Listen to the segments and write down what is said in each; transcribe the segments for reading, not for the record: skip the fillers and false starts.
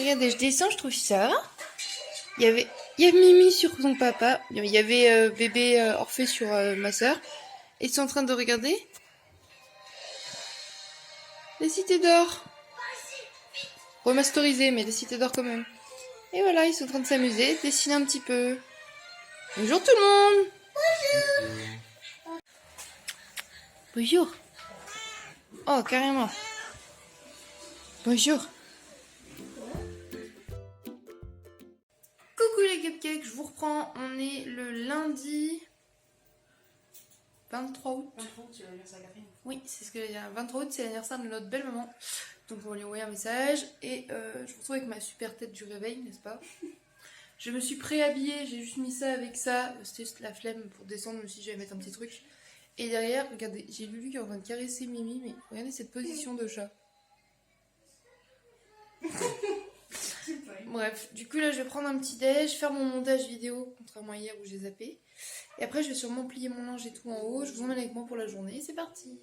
Regardez, je descends, je trouve ça. Il y avait Mimi sur son papa. Il y avait bébé Orphée sur ma soeur. Et ils sont en train de regarder les cités d'or. Remasterisées, mais les cités d'or quand même. Et voilà, ils sont en train de s'amuser, de dessiner un petit peu. Bonjour tout le monde. Bonjour. Oh, carrément. Bonjour. Coucou les cupcakes, je vous reprends. On est le lundi 23 août. 23 août, c'est l'anniversaire de Catherine. Oui, c'est ce que j'ai dit. 23 août, c'est l'anniversaire de notre belle maman. Donc on va lui envoyer un message. Et je vous retrouve avec ma super tête du réveil, n'est-ce pas? Je me suis préhabillée, j'ai juste mis ça avec ça. C'était juste la flemme pour descendre, même si j'allais mettre un petit truc. Et derrière, regardez, j'ai Lulu qui est en train de caresser Mimi, mais regardez cette position de chat. Bref, du coup là je vais prendre un petit déj, faire mon montage vidéo, contrairement à hier où j'ai zappé. Et après je vais sûrement plier mon linge et tout en haut, je vous emmène avec moi pour la journée, c'est parti.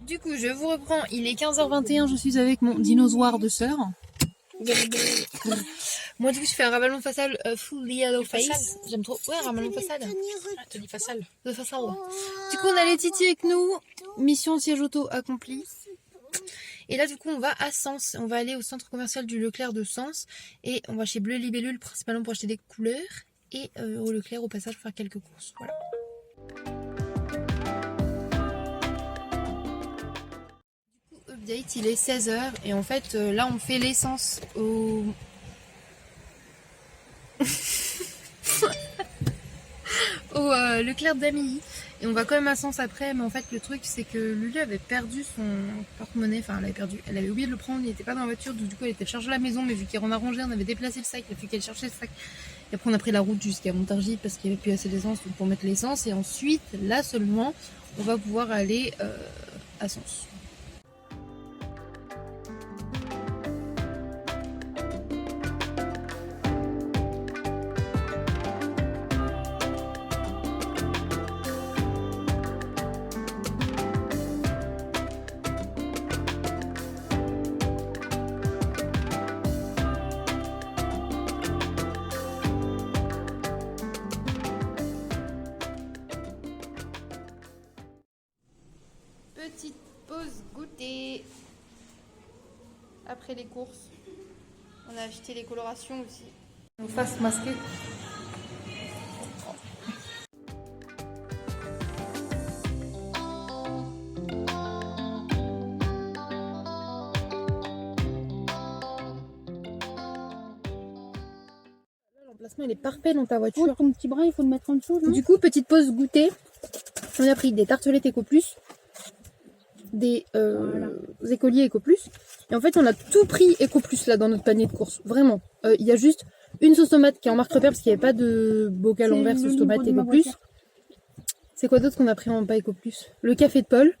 Du coup, je vous reprends, il est 15h21, je suis avec mon dinosaure de sœur. Moi, du coup, je fais un ravalement facial full yellow face. J'aime trop. Ouais, un ravalement facial. Ah, t'as dit facial. De facial. Du coup, on a les Titi avec nous. Mission siège auto accomplie. Et là, du coup, on va à Sens. On va aller au centre commercial du Leclerc de Sens. Et on va chez Bleu Libellule, principalement pour acheter des couleurs. Et au Leclerc, au passage, faire quelques courses. Voilà. Update, il est 16h et en fait là on fait l'essence au Leclerc d'Amilly et on va quand même à Sens après, mais en fait le truc c'est que Lulu avait perdu son porte-monnaie, enfin elle avait oublié de le prendre, il n'était pas dans la voiture, donc du coup elle était chargée à la maison, mais vu qu'on a rangé, on avait déplacé le sac, il a fallu qu'elle cherchait le sac et après on a pris la route jusqu'à Montargis parce qu'il n'y avait plus assez d'essence pour mettre l'essence et ensuite là seulement on va pouvoir aller à Sens. Petite pause goûter après les courses. On a acheté les colorations aussi. Nos faces masquées. L'emplacement il est parfait dans ta voiture. Pour ton petit bras, il faut le mettre en dessous. Du coup, petite pause goûter. On a pris des tartelettes Eco Plus, des écoliers Eco Plus. Et en fait, on a tout pris Eco Plus là dans notre panier de courses. Vraiment. Il y a juste une sauce tomate qui est en marque repère parce qu'il n'y avait pas de bocal en verre sauce tomate Eco Plus. C'est quoi d'autre qu'on a pris en pas Eco Plus? Le café de Paul.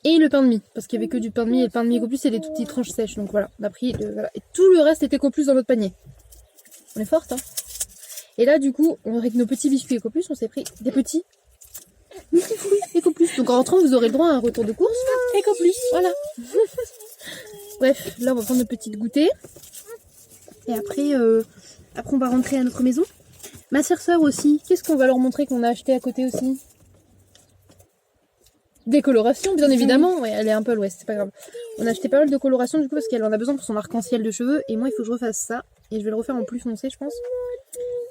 Et le pain de mie. Parce qu'il n'y avait que du pain de mie. Et le pain de mie Eco Plus, c'est des toutes petites tranches sèches. Donc voilà, on a pris. Voilà. Et tout le reste était Eco Plus dans notre panier. On est forte, hein. Et là, du coup, avec nos petits biscuits Eco Plus, on s'est pris des petits fruits Eco Plus. Donc en rentrant, vous aurez le droit à un retour de course Eco Plus. Voilà. Bref, là, on va prendre notre petite goûter. Et après, on va rentrer à notre maison. Ma soeur aussi, qu'est-ce qu'on va leur montrer qu'on a acheté à côté aussi? Décoloration, bien évidemment. Ouais, elle est un peu à l'ouest, c'est pas grave. On a acheté pas mal de coloration du coup parce qu'elle en a besoin pour son arc-en-ciel de cheveux. Et moi, il faut que je refasse ça. Et je vais le refaire en plus foncé, je pense.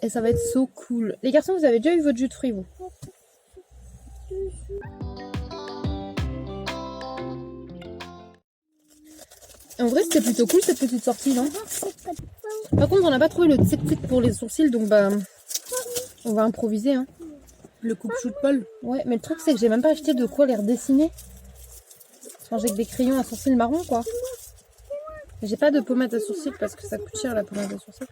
Et ça va être so cool. Les garçons, vous avez déjà eu votre jus de fruits, vous? En vrai, c'était plutôt cool cette petite sortie, non? Par contre, on n'a pas trouvé le tic-tic pour les sourcils, donc bah, on va improviser, hein. Le coupe-chou de Paul. Ouais, mais le truc, c'est que j'ai même pas acheté de quoi les redessiner. Enfin, j'ai que des crayons à sourcils marron, quoi. J'ai pas de pommade à sourcils parce que ça coûte cher la pommade à sourcils.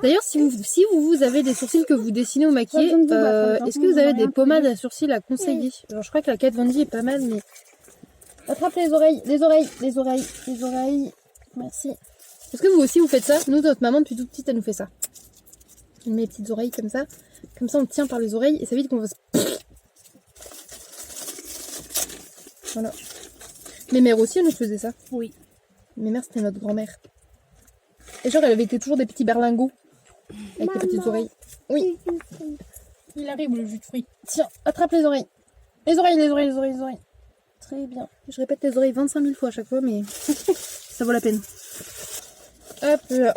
D'ailleurs, si vous avez des sourcils que vous dessinez ou maquillez, est-ce que vous avez des pommades à sourcils à conseiller? Genre, je crois que la Kat Von D est pas mal, mais... Attrape les oreilles, les oreilles, les oreilles, les oreilles. Merci. Est-ce que vous aussi vous faites ça? Nous, notre maman, depuis toute petite, elle nous fait ça. Elle met les petites oreilles comme ça. Comme ça, on tient par les oreilles et ça évite qu'on va se... Voilà. Mes mères aussi, elles nous faisaient ça. Oui. Mes mères, c'était notre grand-mère. Et genre, elle avait été toujours des petits berlingots. Avec des petites oreilles. Oui. Il arrive le jus de fruits. Tiens, attrape les oreilles. Les oreilles, les oreilles, les oreilles, les oreilles. Très bien. Je répète les oreilles 25 000 fois à chaque fois, mais ça vaut la peine. Hop là.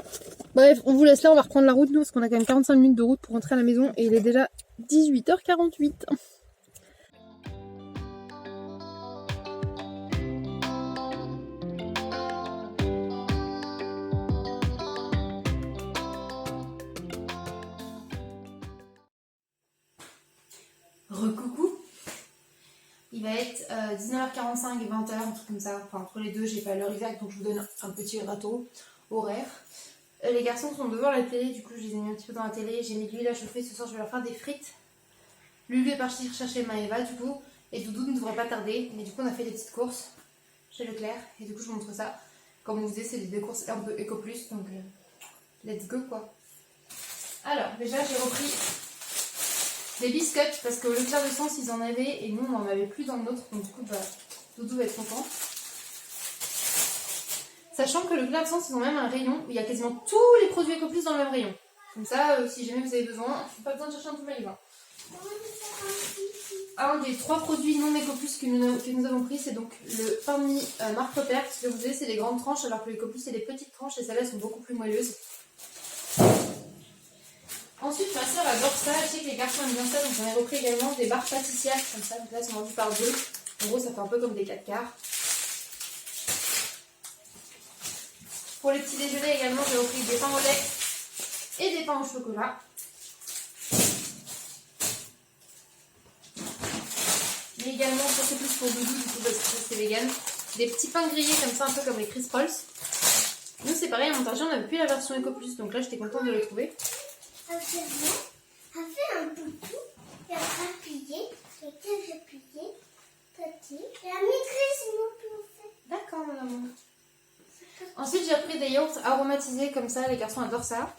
Bref, on vous laisse là, on va reprendre la route, nous, parce qu'on a quand même 45 minutes de route pour rentrer à la maison, et il est déjà 18h48. Recoucou. Il va être 19h45 et 20h, un truc comme ça. Enfin, entre les deux, j'ai pas l'heure exacte, donc je vous donne un petit râteau horaire. Les garçons sont devant la télé, du coup je les ai mis un petit peu dans la télé. J'ai mis de l'huile à chauffer, ce soir je vais leur faire des frites. Lulu est partie chercher Maëva, du coup, et Doudou ne devrait pas tarder. Mais du coup, on a fait des petites courses chez Leclerc, et du coup, je vous montre ça. Comme on vous disait, c'est des courses un peu éco plus, donc let's go quoi. Alors, déjà, j'ai repris des biscuits parce que le Leclerc de Sens ils en avaient et nous on n'en avait plus dans le nôtre, donc du coup bah, Doudou va être content. Sachant que le Leclerc de Sens ils ont même un rayon où il y a quasiment tous les produits Ecoplus dans le même rayon. Comme ça, si jamais vous avez besoin, je n'ai pas besoin de chercher un tout magasin. Un des 3 produits non Ecoplus que nous avons pris, c'est donc le pain de mie marque Repère. Ce que vous savez, c'est des grandes tranches alors que l'Ecoplus c'est des petites tranches et celles-là sont beaucoup plus moelleuses. Ensuite, ma soeur adore ça, je sais que les garçons aiment bien ça, donc j'en ai repris également des barres pâtissières comme ça, donc là c'est vendu par 2. En gros, ça fait un peu comme des 4 quarts. Pour les petits déjeuners également, j'ai repris des pains au lait et des pains au chocolat. Mais également, ça c'est plus pour Doudou, du coup, parce que c'est vegan. Des petits pains grillés comme ça, un peu comme les Crisp Rolls. Nous, c'est pareil, à Montargis, on n'avait plus la version Ecoplus, donc là j'étais contente de le trouver. Elle fait un peu tout, et elle a plié, et quand j'ai plié, petit, et la maîtresse m'a fait. D'accord, mon amour. Ensuite, j'ai repris des yaourts aromatisés comme ça, les garçons adorent ça.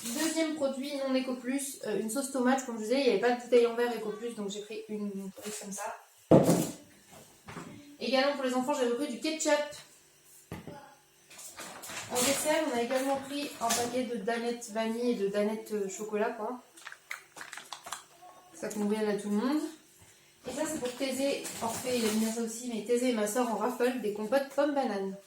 Deuxième produit non Ecoplus, une sauce tomate, comme je vous disais, il n'y avait pas de bouteille en verre Ecoplus, donc j'ai pris une bouteille comme ça. Également pour les enfants, j'ai repris du ketchup. En dessert, on a également pris un paquet de danettes vanille et de danettes chocolat, quoi. Ça convient à tout le monde. Et ça, c'est pour Thésée. Orphée, il aime bien ça aussi, mais Thésée et ma soeur en raffole des compotes pommes-bananes.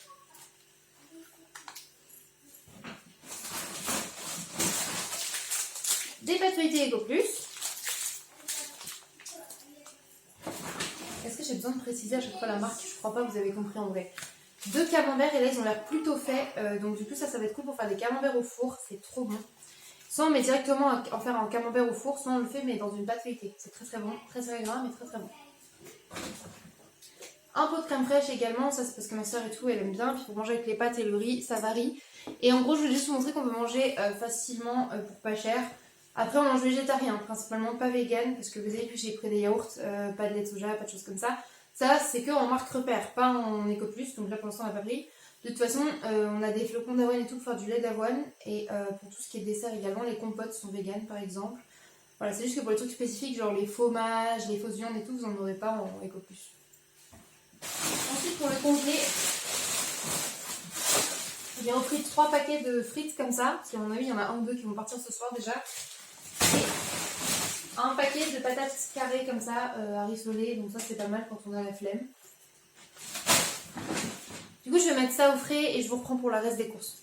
Des pâtes feuilletées Ecoplus. Est-ce que j'ai besoin de préciser à chaque fois la marque? Je crois pas, vous avez compris en vrai. 2 camemberts et là ils ont l'air plutôt faits, donc du coup ça va être cool pour faire des camemberts au four, c'est trop bon. Soit on met directement en faire un camembert au four, soit on le fait mais dans une pâte feuilletée. C'est très très bon, très très gras mais très très bon. Un pot de crème fraîche également, ça c'est parce que ma soeur et tout elle aime bien, puis pour manger avec les pâtes et le riz, ça varie. Et en gros je vais juste vous montrer qu'on peut manger facilement pour pas cher. Après on mange végétarien, principalement pas vegan, parce que vous avez vu j'ai pris des yaourts, pas de lait de soja, pas de choses comme ça. Ça, c'est que en marque Repère, pas en Ecoplus, donc là pour l'instant on n'a pas pris. De toute façon, on a des flocons d'avoine et tout pour faire du lait d'avoine. Et pour tout ce qui est dessert également, les compotes sont véganes par exemple. Voilà, c'est juste que pour les trucs spécifiques, genre les fromages, les fausses viandes et tout, vous n'en aurez pas en Ecoplus. Ensuite, pour le congelé, j'ai repris 3 paquets de frites comme ça. Parce qu'à mon avis, il y en a 1 ou 2 qui vont partir ce soir déjà. Et un paquet de patates carrées comme ça à rissoler, donc ça c'est pas mal quand on a la flemme. Du coup je vais mettre ça au frais et je vous reprends pour le reste des courses.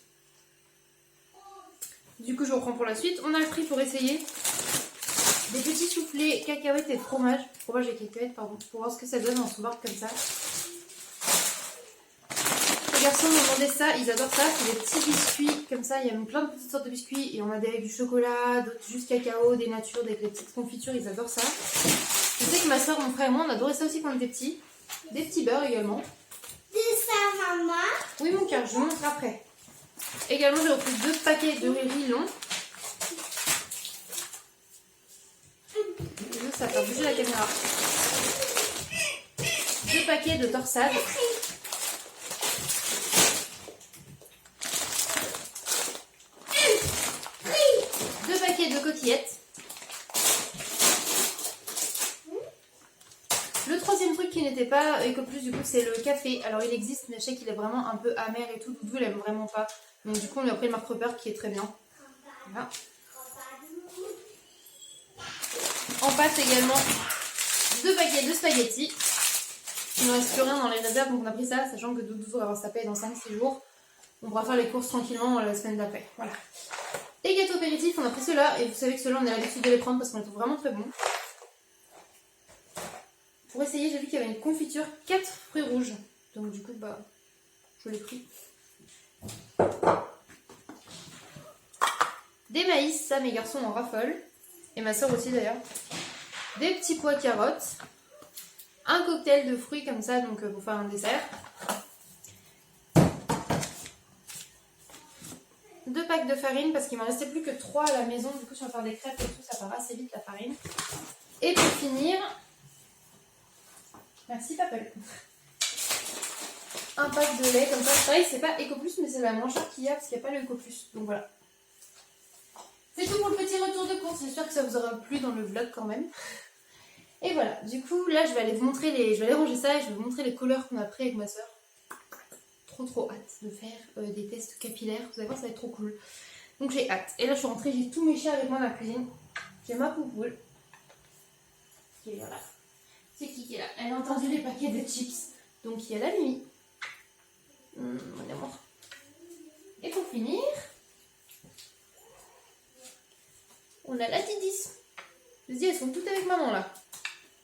Du coup je vous reprends pour la suite. On a pris pour essayer des petits soufflets cacahuètes et fromage et cacahuètes pardon, pour voir ce que ça donne en sous comme ça. Les garçons m'ont demandé ça, ils adorent ça, c'est des petits biscuits comme ça, il y a plein de petites sortes de biscuits et on a des avec du chocolat, d'autres juste cacao, des natures, avec des petites confitures, ils adorent ça. Je sais que ma soeur, mon frère et moi on adorait ça aussi quand on était petits. Des petits beurres également. C'est ça, maman? Oui mon cœur, je vous montre après. Également j'ai repris 2 paquets de riz long. Ça va faire bouger la caméra. 2 paquets de torsades. 2 paquets de coquillettes. Le troisième truc qui n'était pas Ecoplus du coup c'est le café. Alors il existe mais je sais qu'il est vraiment un peu amer et tout. Doudou il aime vraiment pas. Donc du coup on lui a pris le Mark Rober qui est très bien. Voilà. En pâte également 2 paquets de spaghettis. Il ne reste plus rien dans les réserves donc on a pris ça sachant que Doudou va avoir sa paye dans 5-6 jours. On pourra faire les courses tranquillement la semaine d'après. Voilà. Et gâteaux apéritifs, on a pris ceux-là et vous savez que ceux-là on a l'habitude de les prendre parce qu'on les trouve vraiment très bons. Pour essayer j'ai vu qu'il y avait une confiture 4 fruits rouges. Donc du coup bah je l'ai pris. Des maïs, ça mes garçons en raffolent. Et ma soeur aussi d'ailleurs. Des petits pois carottes. Un cocktail de fruits comme ça, donc pour faire un dessert. 2 packs de farine parce qu'il m'en restait plus que 3 à la maison. Du coup, si on va faire des crêpes et tout, ça part assez vite la farine. Et pour finir, merci Papel. Un pack de lait comme ça. Pareil, c'est pas Ecoplus, mais c'est la moins chère qu'il y a parce qu'il n'y a pas le Ecoplus. Donc voilà. C'est tout pour le petit retour de course. J'espère que ça vous aura plu dans le vlog quand même. Et voilà, du coup là je vais aller vous montrer je vais aller ranger ça et je vais vous montrer les couleurs qu'on a pris avec ma soeur. Trop hâte de faire des tests capillaires, vous allez voir ça va être trop cool. Donc j'ai hâte. Et là je suis rentrée, j'ai tous mes chiens avec moi dans la cuisine. J'ai ma poupoule qui est là. C'est qui est là? Elle a entendu les paquets de chips. Donc il y a la Mimi. Mon amour. Et pour finir, on a la Tidis. Je dis, elles sont toutes avec maman là.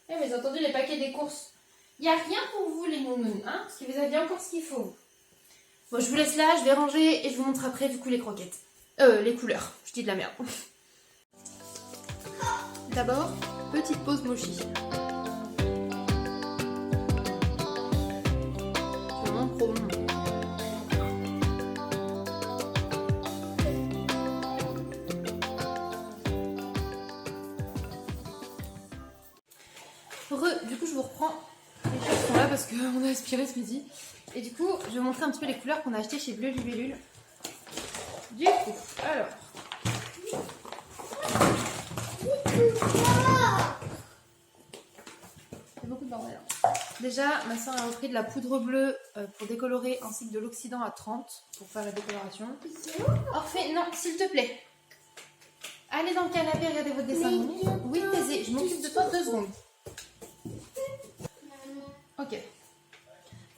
Eh mais j'ai entendu les paquets des courses. Il n'y a rien pour vous les nounounes, hein, parce que vous avez encore ce qu'il faut. Bon, je vous laisse là, je vais ranger et je vous montre après du coup les croquettes. Les couleurs, je dis de la merde. D'abord, petite pause mochi. C'est vraiment trop bon. Du coup je vous reprends les choses qui sont là parce qu'on a aspiré ce midi. Et du coup je vais vous montrer un petit peu les couleurs qu'on a achetées chez Bleu Libellule. Du coup, alors. C'est beaucoup de bordel. Déjà ma soeur a repris de la poudre bleue pour décolorer ainsi que de l'oxydant à 30 pour faire la décoloration. Orphée, non s'il te plaît. Allez dans le canapé, regardez votre dessin animé. Oui Thésée, je m'occupe de toi 2 secondes. Ok.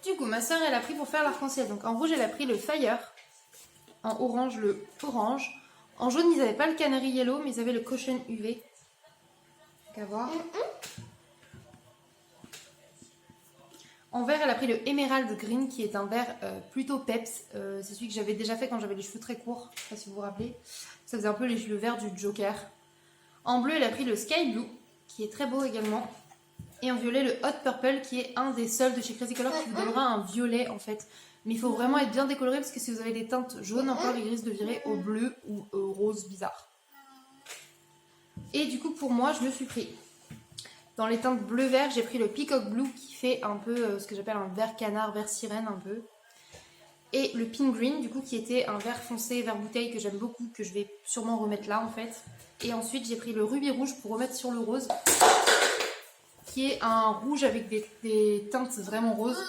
Du coup, ma soeur, elle a pris pour faire l'arc-en-ciel. Donc, en rouge, elle a pris le Fire. En orange, le orange. En jaune, ils n'avaient pas le Canary Yellow, mais ils avaient le Caution UV. Donc, à voir. En vert, elle a pris le Emerald Green, qui est un vert plutôt peps. C'est celui que j'avais déjà fait quand j'avais les cheveux très courts. Je ne sais pas si vous vous rappelez. Ça faisait un peu le vert du Joker. En bleu, elle a pris le Sky Blue, qui est très beau également. Et en violet, le Hot Purple, qui est un des seuls de chez Crazy Color qui vous donnera un violet en fait. Mais il faut vraiment être bien décoloré parce que si vous avez des teintes jaunes encore, il risque de virer au bleu ou au rose bizarre. Et du coup, pour moi, je me suis pris dans les teintes bleu-vert, j'ai pris le Peacock Blue qui fait un peu ce que j'appelle un vert canard, vert sirène un peu. Et le Pink Green, du coup, qui était un vert foncé, vert bouteille que j'aime beaucoup, que je vais sûrement remettre là en fait. Et ensuite, j'ai pris le Ruby Rouge pour remettre sur le rose, qui est un rouge avec des teintes vraiment roses.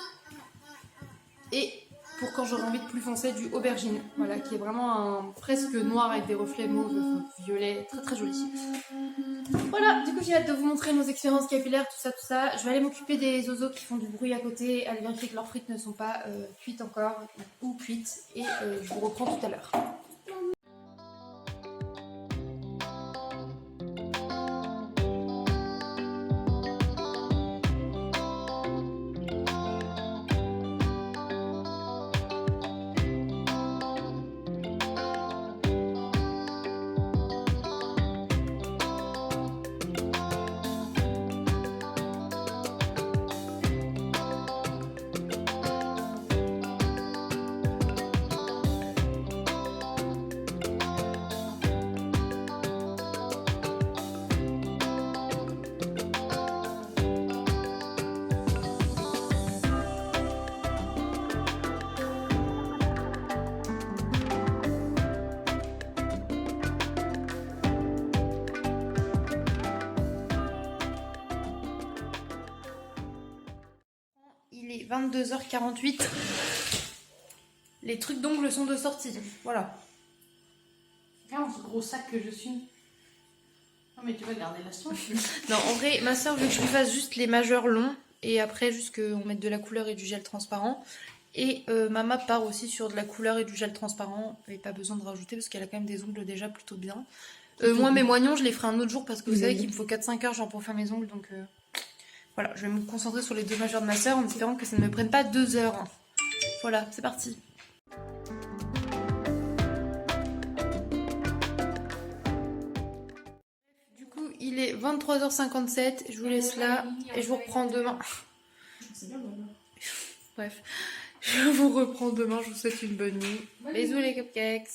Et pour quand j'aurai envie de plus foncé, du aubergine. Voilà, qui est vraiment un presque noir avec des reflets mauve, violet, très très joli. Voilà, du coup j'ai hâte de vous montrer nos expériences capillaires, tout ça. Je vais aller m'occuper des oiseaux qui font du bruit à côté, aller vérifier que leurs frites ne sont pas cuites encore, ou cuites, et je vous reprends tout à l'heure. Il est 22h48. Les trucs d'ongles sont de sortie. Voilà. Regarde ce gros sac que je suis. Non mais tu vas garder la sauce. Non, en vrai, ma soeur veut que je lui fasse juste les majeurs longs. Et après, juste qu'on mette de la couleur et du gel transparent. Et Mama part aussi sur de la couleur et du gel transparent. Et pas besoin de rajouter parce qu'elle a quand même des ongles déjà plutôt bien. Moi, mes moignons, je les ferai un autre jour parce que vous savez qu'il me faut 4-5 heures genre pour faire mes ongles. Donc voilà, je vais me concentrer sur les deux majeurs de ma soeur en espérant que ça ne me prenne pas 2 heures. Voilà, c'est parti. Du coup, il est 23h57. Je vous laisse là et je vous reprends demain. Bref, je vous reprends demain. Je vous souhaite une bonne nuit. Bisous les cupcakes.